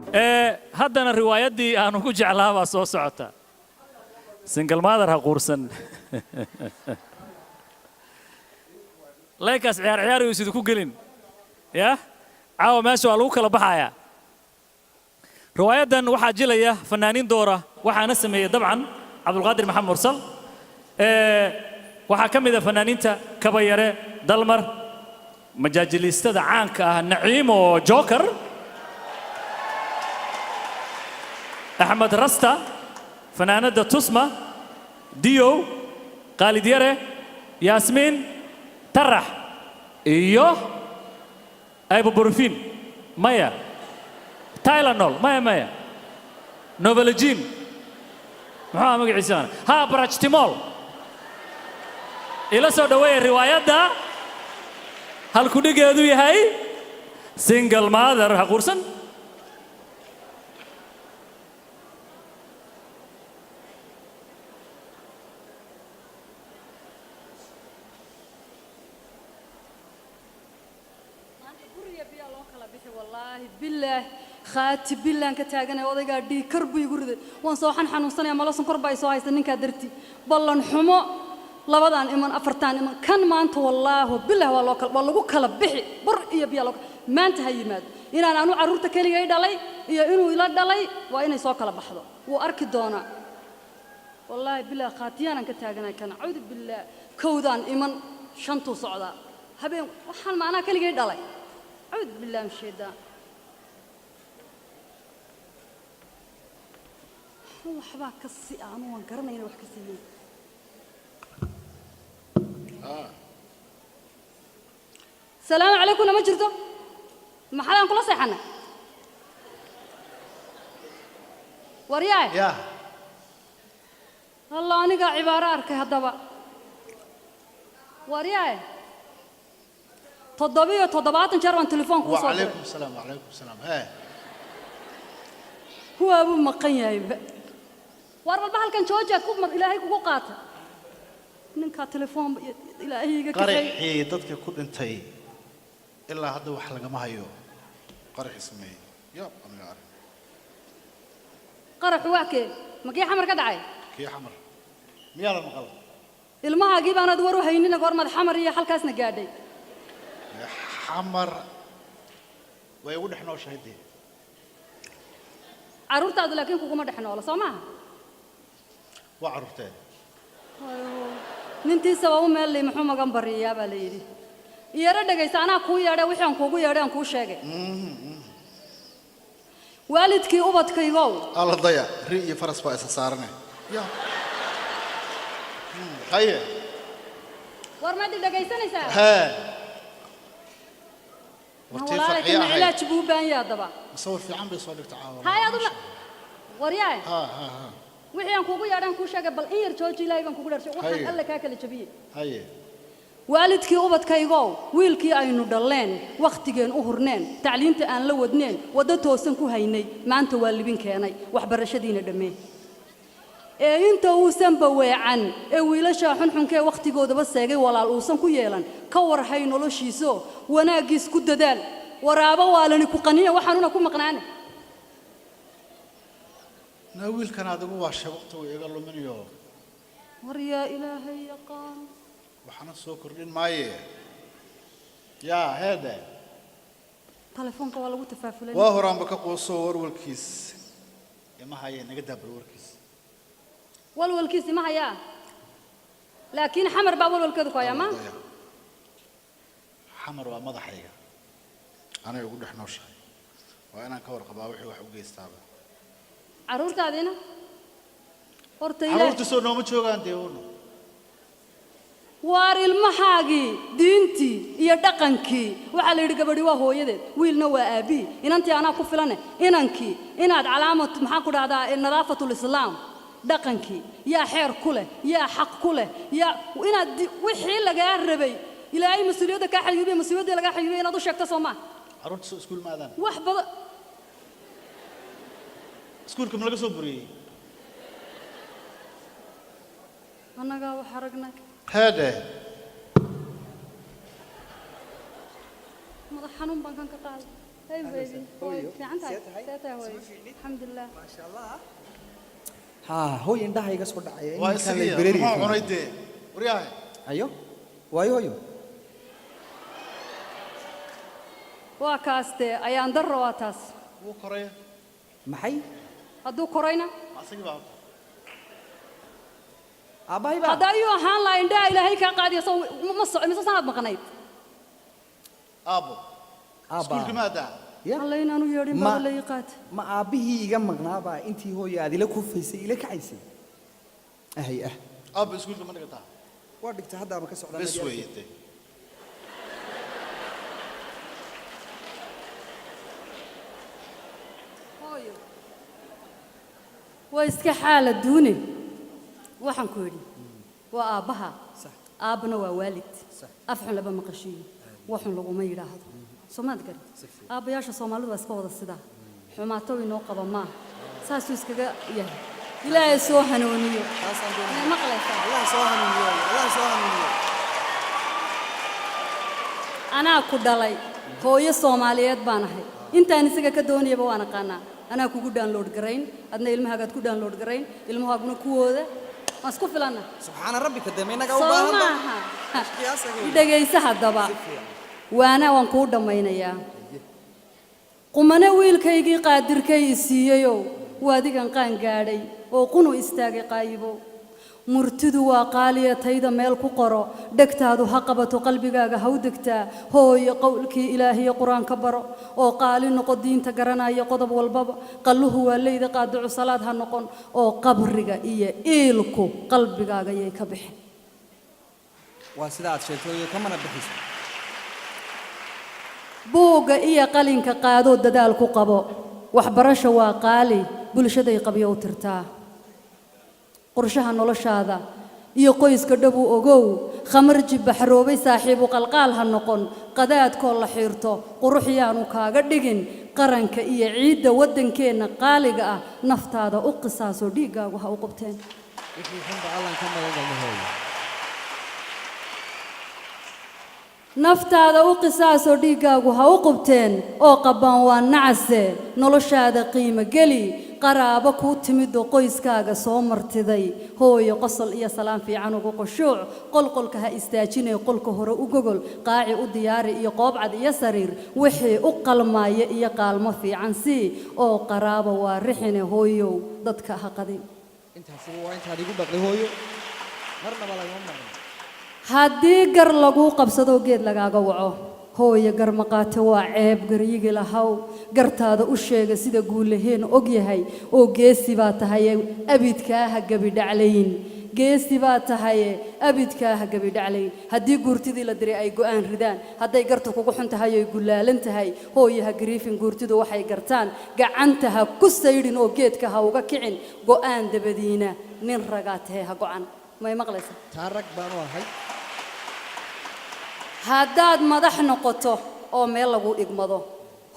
haddana riwaayaddii aanu ku jeclaa baa soo socota single mother ha quursan leekaas ciyaar iyo sidoo ku gelin ya caawa meesha waa lagu kala baxayaa riwaayadan waxaa jilaya fanaaniin doora waxaana sameeyay dabcan cabdulqaadir maxamed mursal waxaa ka mid ah fanaaniinta kabayare dalmar majaajilistada caanka ah naciimo joker أحمد رستا فنانة تسمى ديو خالد يره ياسمين ترح إيوه أيبو بورفين مايا تايلانول مايا نوفلجين محمد عيسان ها براجتيمول إلى سوداوي الروايات ده هل كودي جادو يهاي سينجل ماذر هقولسن بالله خاتي بالله أنك تاجنا وضع قاعد كرب يقول وان صاحن حنوصنا يا ملاصن كرب يسوع يستنين كدرتي بالله حمو لبضان إيمان أفرتان إيمان كان ما أنت والله بالله والله وكلا بحي بر يبي الله ما أنت هاي ماد إن أنا عرورتك اللي جاي دلي يا إنه إلى دلي وإنه يسوع كلا بحضه وأركض دونا والله بالله خاتيان أنك تاجنا كان عود بالله كودان إيمان شنطو صعدا هبين وحن معنا كل جاي دلي عود بالله مشي ده وحبا كسي أنا وانكرنا هنا وحكسيين السلام عليكم ما جرتوا محلا نقول صحنا ورياي يا الله أنا قاعد عبارة أركي هذا ورياي تضبيط نجرب تليفون كوسو وعليكم السلام وعليكم السلام هو أبو مقيم وارب البحر كان شوجة كوب إلهي كوكو قاطع ننكا تليفون إلهي قرحي ضدك كل انتي إلا هذا وحلقة ما هيو قرح اسمه ياب أنا عارف قرح واكي مكي حمر كدعي كي حمر ميالا مقال المها أجيب أنا دورو هينينا قرمة حمر هي حلقة قاعدة حمر ويقول إحنا وشهدين عرورتا لكن كوكو ما دحنا ولا سمعها وعرفتين ننتي سوا مال اللي محمد قنبري يا بليدي يا رد أنا كوي يا رد وحنا كوكو يا رد كوي شاقي والدك أبدك يقول الله ضيع ريء فرس فايس صارنا يا هيا ورمادي دقيسني سا ها والله لكن علاج بوبان يا دبا مصور في عم بيصورك تعاون هاي هذا ورياي ها وحيان كوكو ياران كو شاقه بل إير جوجي لايبان كوكو درسو وحان الله كاكل جبيه هاي والدكي ubadkaygo wiilkii aynu dhaleen waqtigeen u hurneen tacliinta aan la wadneen wada toosan ku haynay maanta waa libin keenay waxbarashadiina dhamee inta uusan baweecan wiilasha xunxunkee waqtigoodaba seegay walaal uusan ku yeelan ka warhay noloshiiso wanaagiis ku dadaal waraabo waalani ku qaniya waxaanuna ku maqnaane ناويل كان هذا هو وقته ويقال له من يوم وريا إلهي يقام وحنا السكر لين مايه يا هذا تلفون قوالو تفافلين وهو رام بك قصور والكيس يا ما هي نقدر بالوركيس والكيس ما هي لكن حمر باب والكذا يا ما حمر وما ضحيه أنا يقول إحنا وش وأنا كور قباوحي وحوجي استابه عرورتا دينا عرورتي سو نوم جوغان ديونو waar ilmahaagi diinti iyo dhaqankii waxa la yiri gabadhi waa hooyadeed wiilna waa aabi inantii ana ku filan inankii inaad calaamad maxaa ku dhahdaa nadaafatul islaam dhaqankii yaa xeer ku leh yaa xaq ku leh yaa inaad wixii laga rabay ilaahay mas'uuliyadda ka xayuubay mas'uuliyadda laga xayuubay inaad u sheegto Soomaa عرورتي سو اسكول ما أذان wax badan اسكولكم laga soo buriyay anaga wax aragnay هذا madax xanuun baan kan ka qaaday هاي بيبي في عندها سيتها هوي الحمد لله ما شاء الله ها هو يندها يقص قد عيا waa isagiya muxuu cunay dee waryahay ايوه وايو هيو waa kaastee ayaan darro waa taas wuu koraya maxay hadduu korayna asagii baa aabbahay baa hadda ayuu ahaan lahaa indhaha ilaahay kaa qaadiya soo ma soco mise sanaad maqnayd aabo iskuulka ma adaa ya alla inaanu yeedhin Ma- baa la ii qaata ma aabbihii iga maqnaabaa intii hooyo aad ila kufaysay ila kacaysay ahay aabo iskuulka ma dhigataa waa dhigta haddaaba ka socdaa bes weeye dee hooyo waa iska xaala duune waxaan ku yidhi waa aabbaha صح aabbana waa waalid صح afxun laba maqashiiyo waxun laguma yidhaahdo soomaad garan aabbayaasha soomaalidu waa iska wada sidaa xumaato inoo qaba maaha saasuu iskaga yahay ilaahay soo hanuuniyo taasaan doonay may maqlaysaa allah soo hanuuniyo allah soo hanuuniyo anaa ku dhalay hooyo soomaaliyeed baan ahay intaan isaga ka doonayaba waan aqaanaa anaa kugu download garayn adna ilmahaagaad ku download garayn ilmahaaguna kuwooda waan isku filanna subxaana rabbika dee inaga u soo baahan maaha qiyaasaga i dhegaysa haddaba waana waan kuu dhammaynayaa qumane wiilkaygii qaadirkay i siiyeyow waa adigan qaan gaadhay oo qunu istaagay qaayibow murtidu waa qaaliya tayda meel ku qoro dhegtaadu ha qabato qalbigaaga ha u degtaa hooyo qowlkii ilaahiyo qur-aanka baro oo qaali noqo diinta garanaya qodob walbaba qalluhu waa leyda qaadicu salaad ha noqon oo qabriga iyo iilku qalbigaaga yay ka bixin waa sida aad sheegtay kamana bixiso buugga iyo qalinka qaadoo dadaal ku qabo waxbarasho waa qaali bulshaday qabyo u tirtaa qorshaha noloshaada iyo qoyska dhabu ogow khamarji baxroobay saaxiibu qalqaal ha noqon qadaadkoo la xiirto qurux yaanu kaaga dhigin qaranka iyo ciidda waddankeenna qaaliga ah naftaada u qisaasoo dhiiggaagu ha u qabteen wixii xunba allan ka magan galno hooyo naftaada u qisaasoo dhiiggaagu ha u qubteen oo qabbaan waa nacase noloshaada qiimo geli qaraabo kuu timidoo qoyskaaga soo martiday hooyo qosol iyo salaan fiican ugu qushuuc qolqolka ha istaajinay qolka hore u gogol qaaci u diyaari iyo qoobcad iyo sariir wixii u qalmaaya iyo qaalmo fiican sii oo qaraabo waa rixine hooyow dadka ha qadin intaasi waa intaad igu dhaqday hooyo marnaba lagama maqan haddii gar laguu qabsadoo geed lagaaga waco hooyo gar maqaate waa ceeb garyigi lahaw gartaada u sheega sida guulaheen og yahay oo geesi baa tahaye abidkaaha gabidhaclayn geesi baa tahaye abidkaaha gabidhaclayn haddii guurtidii la diray ay go'aan ridaan hadday gartu kugu xun tahay oy gulaalan tahay hooyaha gariifin guurtidu waxay gartaan gacanta ha ku saydhin oo geedka ha uga kicin go'aan dabadiina nin ragaa tahay ha go'an may maqlaysa taa rag baan u ahay haddaad madax noqoto oo meel lagu dhigmado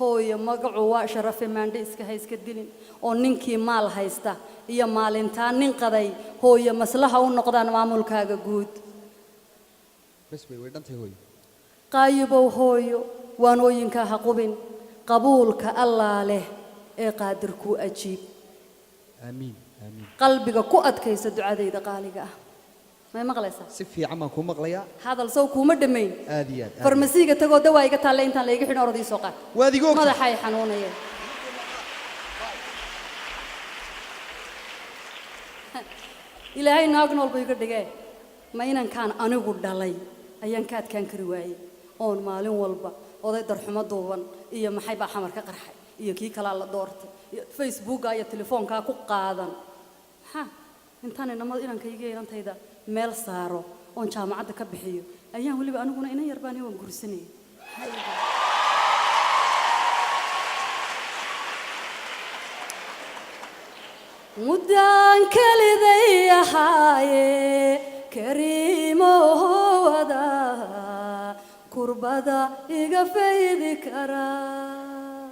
hooyo magacu waa sharafe maandhe iska hayska dilin oo ninkii maal haysta iyo maalintaa nin qaday hooyo maslaha u noqdaan maamulkaaga guud bes way dhantay hooyo qaayibow hooyo waanooyinkaa ha qubin qabuulka allaa leh ee qaadirkuu ajiib aamiin aamiin qalbiga ku adkaysa ducadayda qaaliga ah may maqlaysaa si fiican baan kuu maqlayaa hadal sow kuuma dhammayn aad iyo aad farmasiiga tagoo dawaa iga taalle intaan layga xidhin orodii soo qaad waad igu ogtahay madaxay xanuunayeen ilaahay naag noolba iga dhigee ma inankaan anigu dhalay ayaan ka adkaan kari waayey oon maalin walba oday darxumo duuban iyo maxay baa xamar ka qarxay iyo kii kalaa la doortay iyo facebooka iyo telefoonkaa ku qaadan maxaa intaan inankayga inantayda meel saaro oon jaamacadda ka bixiyo ayaan weliba aniguna inan yar baan waan gursanayay muddaan keliday ahaaye kariimohowada kurbada iga faydi karaa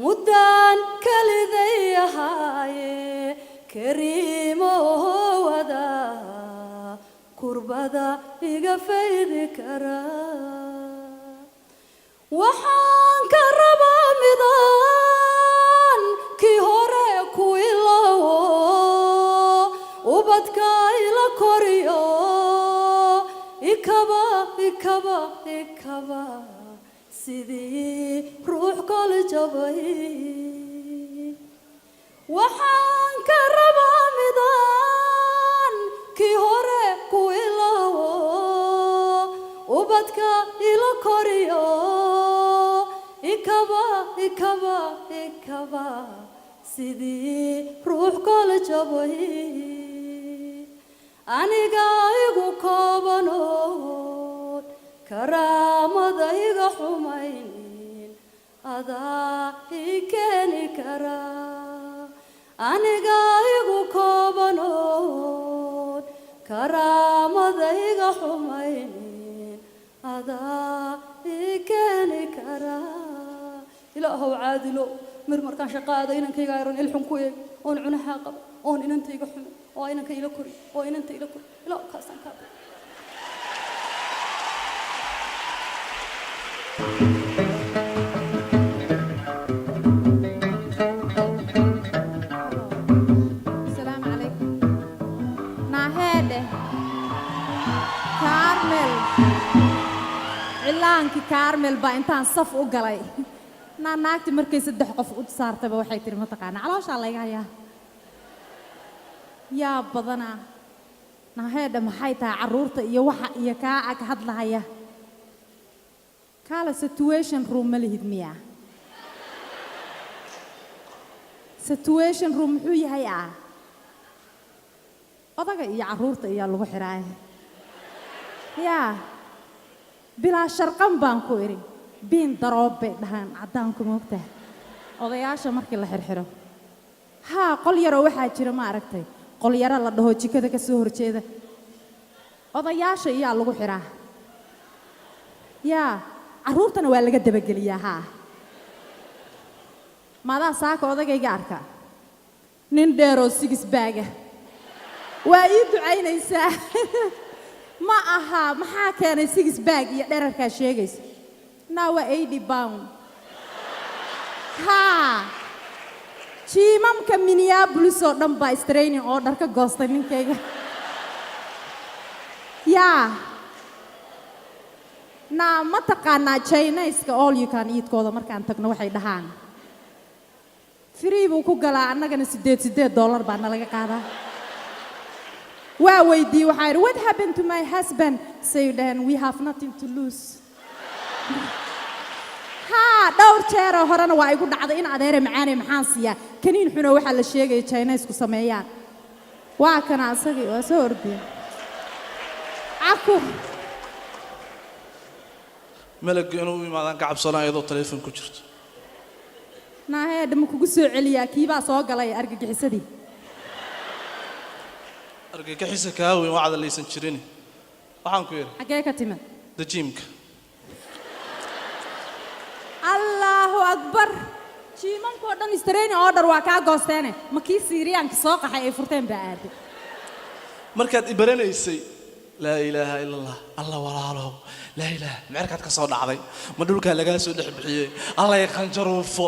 muddaan keliday ahaaye kariimohowada kurbada iga faydi karaa waxaan ka rabaa ubadka ila koriyo ikaba ikaba ikaba sidii ruux kol jabay waxaan ka rabaa midaan kii hore ku ilaawo ubadka ila koriyo ikaba ikaba ikaba sidii ruux kol jabay aniga igu koobanood karaamada iga xumaynin adaa ii keeni karaa aniga igu koobanood karaamada iga xumaynin adaa ii keeni karaa ilaahow caadilo mir markaan shaqaada inankayga ayran ilxun ku eeg oon cunaha qaba oon inantayga xumin oo inanka ila kori oo inanta ila kori ilaa kaasaan kaa السلام عليكم ناهيده كارمل cilaanki كارمل با intaan saf u galay naagti markay 3 qof u saartay waxay tiri ma taqaan caloosha laga hayaa yaa badana naheeda maxay tahay caruurta iyo waxa iyo ka ag hadlahaya kala situation room malihid miya situation room wuxuu yahay odaga iyo caruurta iyo lagu xiraay yaa bila sharqan baan ku iri biin daroobe dhahan cadaanku moogta odayaasha markii la xirxiro ha qol yar oo waxa jira ma aragtay qol yar la dhaho jikada ka soo horjeeda odayaasha iyo lagu xiraa yaa caruurtana waa laga dabageliyaa ha maada saaka odagayga arka nin dheero 6 baaga waa ii ducaynaysaa ma aha maxaa keenay 6 baag iyo dherarka sheegaysa now 80 pound ha jiimamka Minneapolis oo dhan baa training order ka goostay ninkayga yaa na ma taqaanaa Chinese-ka all you can eat kooda markaan tagno waxay dhahaan free buu ku galaa annagana $8 baa nalaga qaadaa waa weydii waxay what happened to my husband say then we have nothing to lose ha dhowr jeer horena waa igu dhacday in adeere macaane maxaan siiyaa kaniin xuno waxa la sheegay Chinese-ku sameeyaan waa kana asagii waa soo ordiya aku ملك إنه ما ذا كعب صلاة يضو تليفون كجرت ناهي دم كوجو سو عليا كيبا سو غلاي ارغي خيسدي أرجع كحسة كاوي وعد اللي يسنشريني waxaan ku yiri xagee ka timid dajimka Allahu akbar jiimanko dhan training order waa ka goosteene ma kii Syrianka soo qaxay ay furteen baad markaad ibaranaysay la ilaaha illa allah allah walaalo la ilaaha markaad ka soo dhacday ma dhulka laga soo dhixbixiyay allah ay qanjaruufo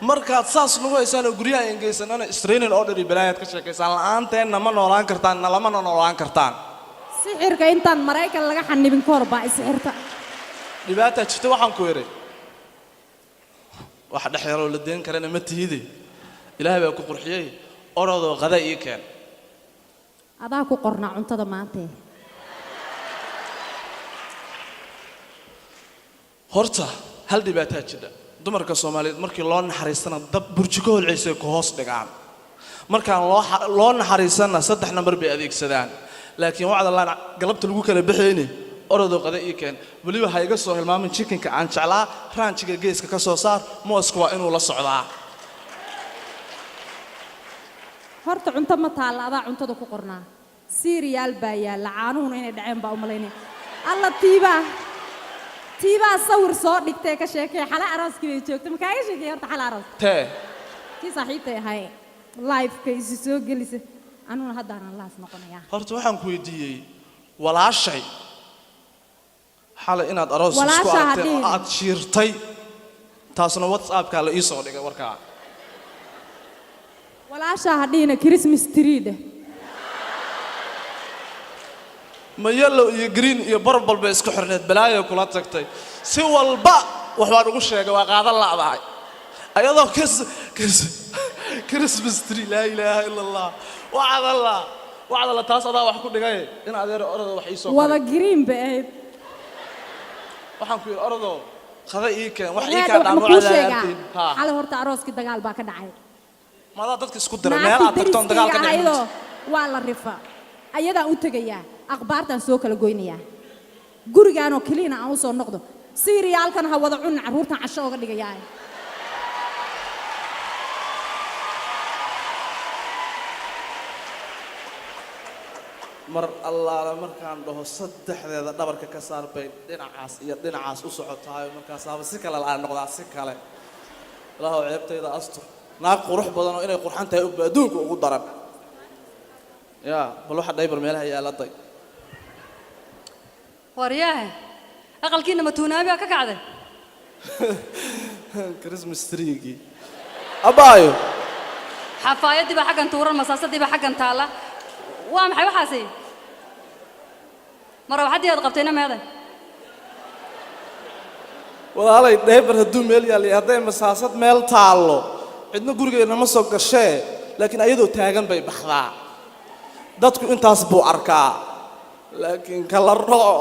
markaad saas lagu haysaan guriyaha ingeysanana training order ibaraayad ka sheekaysan la'aanteena ma noolaan kartaan lama noolaan kartaan sixirka intaan Mareykan laga xanibin koor baa sixirta dhibaata jirta waxaan ku yiri waxa dhaxyaro la deen karana ma tihiide ilaahay baa ku qurxiyay orado qada ii keen adaa ku qorna cuntada maanta horta hal dhibaato jira dumarka Soomaaliyeed markii loo naxariisana dab burjiko holciisay ku hoos dhigaan markaan loo naxariisana 3 number bay adeegsadaan laakiin wacd Allah galabta lagu kala bixiyay orado qada ii keen waliba ha iga soo hilmaamin chickenka aan jeclaa ranchiga geeska ka soo saar mooska waa inuu la socdaa horta cunto ma taala adaa cuntada ku qornaa cereal baa yaala caanuhuna inay dhaceen baa u malaynay alla tiiba sawir soo dhigtay ka sheekay xala araaskii ay joogtay ma kaaga sheekay horta xala araas tee kii saaxiibtay ahay live ka isi soo gelisay anuna haddana laas noqonaya horta waxaan ku weydiiyay walaashay xala inaad aroos isku aragtay aad shiirtay taasna WhatsApp-ka la ii soo dhigay warkaa walaasha hadhiina Christmas tree ma yellow iyo green iyo purple bay isku xirneed balaayo kula tagtay si walba wax baan ugu sheegay waa qaadan la'dahay ayadoo Christmas tree la ilaaha illa Allah wacd Allah taas adaa wax ku dhigay in adeer orado wax ii soo wada green bayd waxaan ku yiri orado qada ii keen wax ii ka dhaamo cadaabtiin xalay horta arooskii dagaal baa ka dhacay maada dadka isku diray meel aad tagtoon dagaal ka dhacay waa la rifa ayadaa u tagayaa akhbaartan soo kala goynaya gurigaan oo kaliina aan u soo noqdo siiriyaalkan ha wada cun caruurtan casho uga dhigayaa mar allaala markaan dhaho saddexdeeda dhabarka ka saar bay dhinacaas u socotaay markaas aaba si kale la noqdaa si kale ilaahow ceebtayda astur naag qurux badan oo inay qurxan tahay u adduunka ugu daran yaa bal waxa dhaybar meelaha yaaladay waryaha aqalkiina matuunaabi ka kacday Christmas tree abaayo xafaayadii ba xagan tuuran masaasadii ba xagan taala waa maxay waxaasi mara waxaad yaad qabtayna meeday walaalay dhaybar hadduu meel yaal hadday masaasad meel taalo cidna gurigeena ma soo gashee laakiin ayadoo taagan bay baxdaa dadku intaas buu arkaa laakiin kala roo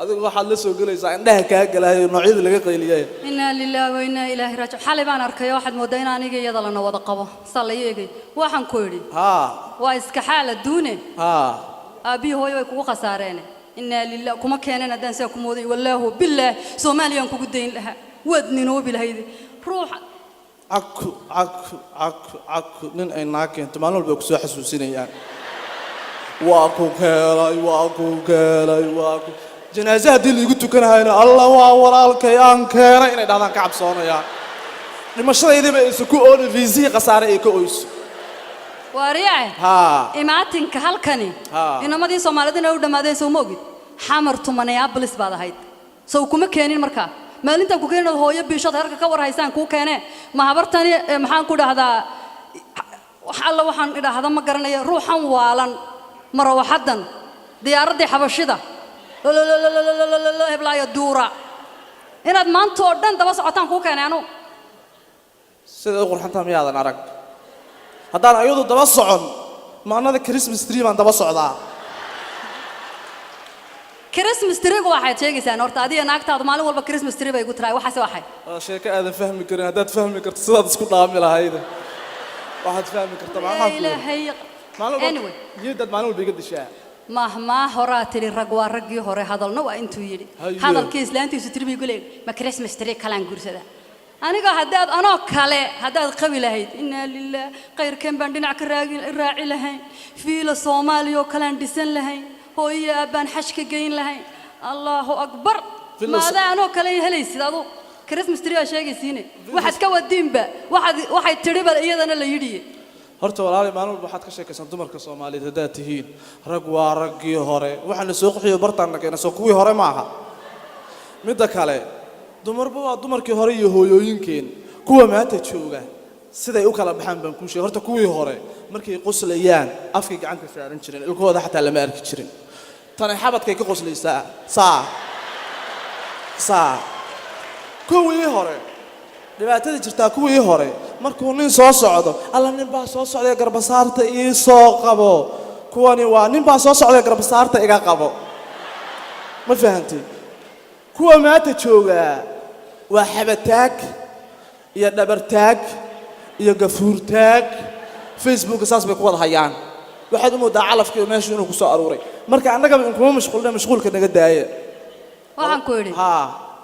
adigu waxaad la soo galaysaa indhaha kaa galaayo noocyada laga qayliyay inna lillahi wa inna ilaahi raaji'uun xalay baan arkay waxaad moodaa in aniga iyada lana wada qabo salayeegay waxaan ku yiri waa iska xaala duune abi hooyo way kugu khasaareen inna lillahi kuma keenan hadaan saa ku mooday wallahu billaah Soomaaliyan kugu deyn laha wad ninoobi lahayd ruux aku nin ay naageen maalin walba ku soo xasuusinayaan waa ku keenay janaasaha dil igu tukanahayna Allah waa walaalkay aan keenay inay dhaadaan ka cabsoonayaan dhimashadaydiba isu ku oon viisi qasaare ay ka oyso wariyay imaatinka halkani inamadii Soomaalidina u dhamaadeen soo moogid xamar Minneapolis baad ahayd soo kuma keenin markaa maalinta ku keenay hooyo biishad harka ka war haysaan ku keenay ma habartani maxaan ku dhahdaa alla waxaan idhaahda ma garanayo ruuxan waalan marawaxadan diyaaradii xabashida heblaaya duura inaad maanta oo dhan daba socotaan ku keenay anu sida qurxanta miyaadan arag haddaan ayadu daba socon maanada Christmas tree baan daba socdaa Christmas tree waxaad sheegaysaan horta adiga naagtaadu maalin walba Christmas tree bay igu tiraay waxaas waxay sheeko aadan fahmi karin haddaad fahmi karto sidaad isku dhaami lahayd waxaad fahmi kartaa maxaa ilaahay anyway yidad maalin walba iga dishaa mahma horaatiri rag waa raggii hore hadalna waa intuu yiri hadalkii islaantiisu tirbi gulay ma Christmas tree kalaan guursada aniga haddaad qabi lahayd inna lillahi qayrkan baan dhinac ka raaci lahayn fiila Soomaaliya kalaan dhisan lahayn hooyo abaan xashka geyn lahayn Allahu akbar maada anoo kale helaysid adu Christmas tree sheegaysiine waxaad ka wadiinba waxay tiriba iyadana la yidhi horta walaalay maalin walba waxaad ka sheekaysan dumarka Soomaaliyeed haddaad tihiin rag waa raggii hore waxaana soo qaxiyo bartaanna keena soo kuwii hore maaha midda kale dumarba waa dumarkii hore iyo hooyooyinkeen kuwa maanta jooga siday u kala baxaan baan ku sheegay horta kuwii hore markay qoslayaan afkay gacanta saaran jireen ilkooda xataa lama arki jirin tan xabadkay ka qoslaysaa saa kuwii hore dhibaatada jirtaa kuwii hore markuu nin soo socdo alla nin baa soo socday garbasaarta ii soo qabo kuwani waa nin baa soo socday garbasaarta iga qabo ma fahantay kuwa maanta jooga waa xabataag iyo dhabartaag iyo gafuurtaag Facebook saas bay ku wada hayaan waxaad u moodaa calafkii meesha inuu ku soo aruuray marka annaga in kuma mashquulka naga daaya waxaan ku yiri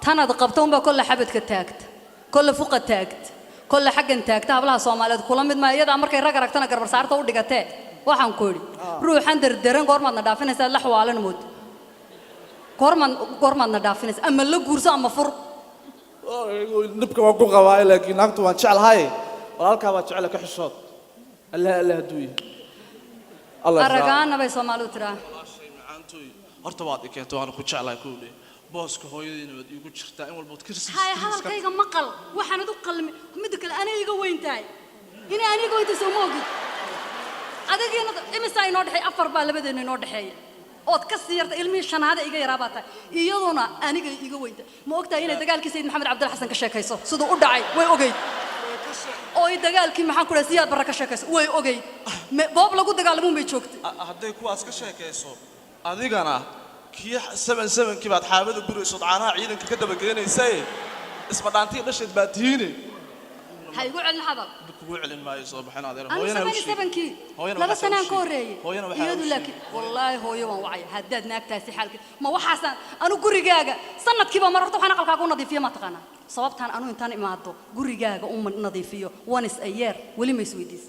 tanad qabto un baa kullu xabadka taagta kullu fuqa taagta kullu xaggan taagta hablaha Soomaaliyeed kula mid ma iyada markay rag aragtana garbasaarta u dhigatee waxaan ku yiri ruuxan dardaran goormaadna dhaafinaysaa la xawaalan mood goormaadna dhaafinaysaa ama la guurso ama fur nibka waa ku qabaa laakiin naagtu waan jeclahay walaalka waa jecel ka xishood Allah duuy Allah aragaana bay Soomaalidu tiraa horta waad ikeento waan ku jeclahay ku leey booska hooyadiina wad igu jirtaa in walba Christmas hay hadalkayga maqal waxaan u qalmi mid kale aniga weyntahay in aniga weynta soo moogid adageena imisa inoo dhaxay afar baa labadeena inoo dhaxeeya ood ka sii yarta ilmihii shanaade iga yaraa baa tahay iyaduna aniga iga weynta ma ogtahay inay dagaalkii sayid maxamed cabdul xasan ka sheekayso siduu u dhacay way ogeyd oo ay dagaalkii maxaan ku dhahay siyaad barra ka sheekayso way ogeyd goob lagu dagaalamuun bay joogtay hadday kuwaas ka sheekayso adigana kii 77kii baad xaabada gurayso caanaha ciidanka ka daba geenaysay isma dhaantii dhasheed baad tihiine ha igu celin hadal kugu celin maayo soo baxin adeer hooyana 77kii laba sanaan ka horeeyay iyadu laakiin wallaahi hooyo waan wacay haddaad naagtaasi xaalka ma waxaasan anu gurigaaga sanadkiiba mar horta waxaan aqalkaaga u nadiifiyo ma taqaanaa sababtaan anu intaan imaado gurigaaga u nadiifiyo once a year weli ma isweydiis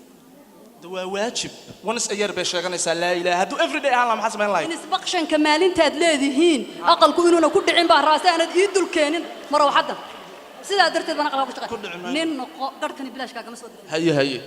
waa waajib once a year bay sheeganaysaa laa ilaaha hadduu every day ahaan la maxaa samayn lahayd inspection-ka maalintaad leedihiin aqalku inuuna ku dhicin baa raase aanad ii dul keenin mar waxadan sidaa darteed baan aqalka ku shaqay nin noqo garhkani bilaashkaaga ma soo haye